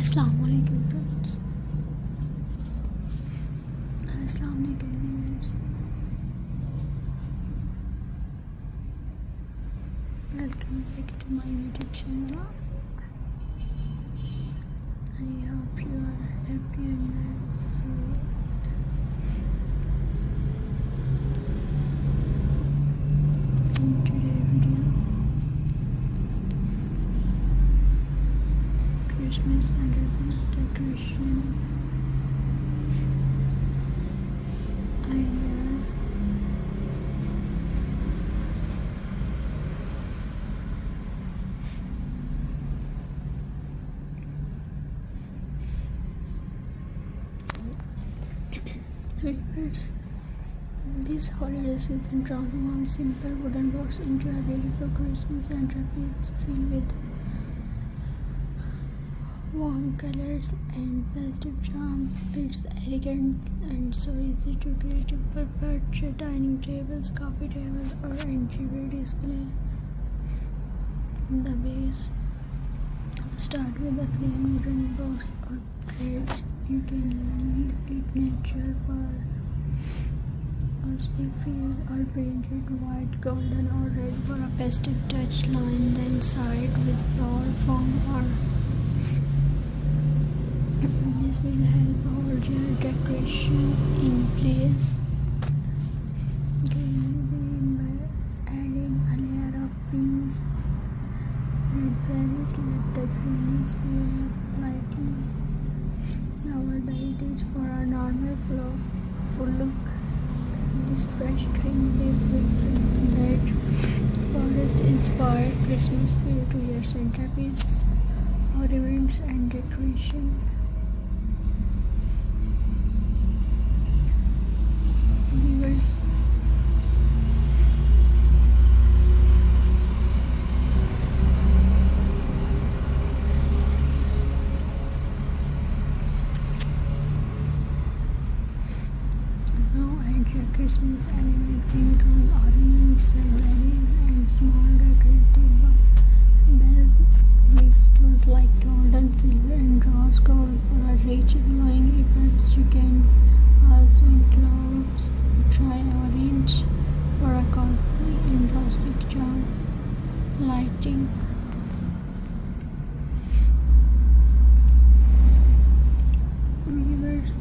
Assalamu alaikum friends. Assalamu alaikum viewers. Welcome back to my YouTube channel. I hope you are happy and well. So in today's video, Christmas centerpiece decoration ideas. Viewers, this holiday season transform a simple wooden box into a beautiful Christmas centerpiece filled with warm colors and festive charm. It's elegant and so easy to create. Perfect dining tables, coffee tables, or entryway display. The base. Start with a plain wooden box or plate. You can leave it natural for rustic feels or painted white, golden, or red for a festive touch. Line the inside with flower foam or this will help hold your decoration in place. Begin by adding a layer of pinks, red berries. Let the greenies build lightly. Our diet is for a normal full look. This fresh green base will bring that forest-inspired Christmas feel to your centerpiece, ornaments, and decoration. Viewers, Christmas element pink ornaments, red berries, and small decorative bells. Mix tones like golden, silver, and rose gold for a rich glowing effects. You can also include dry orange for a cozy and rustic charm. Lighting. Viewers,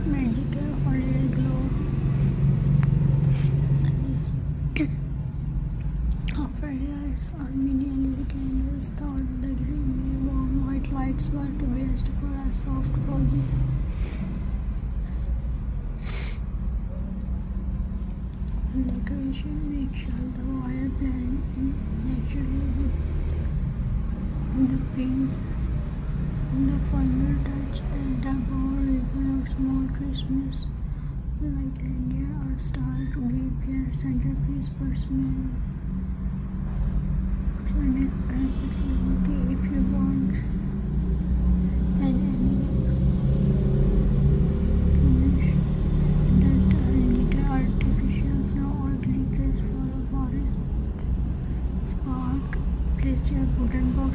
magical holiday glow. Fireworks or mini LED candles. Thought the green warm white lights were the best for a soft cozy decoration. Make sure the wire blend in naturally with the pins. The final touch, add a bow, ribbon, or small Christmas like reindeer or star to give your centerpiece personal flexibility. If you want add any finish, dust or little artificial snow or glitters for a forest spark. Place your wooden box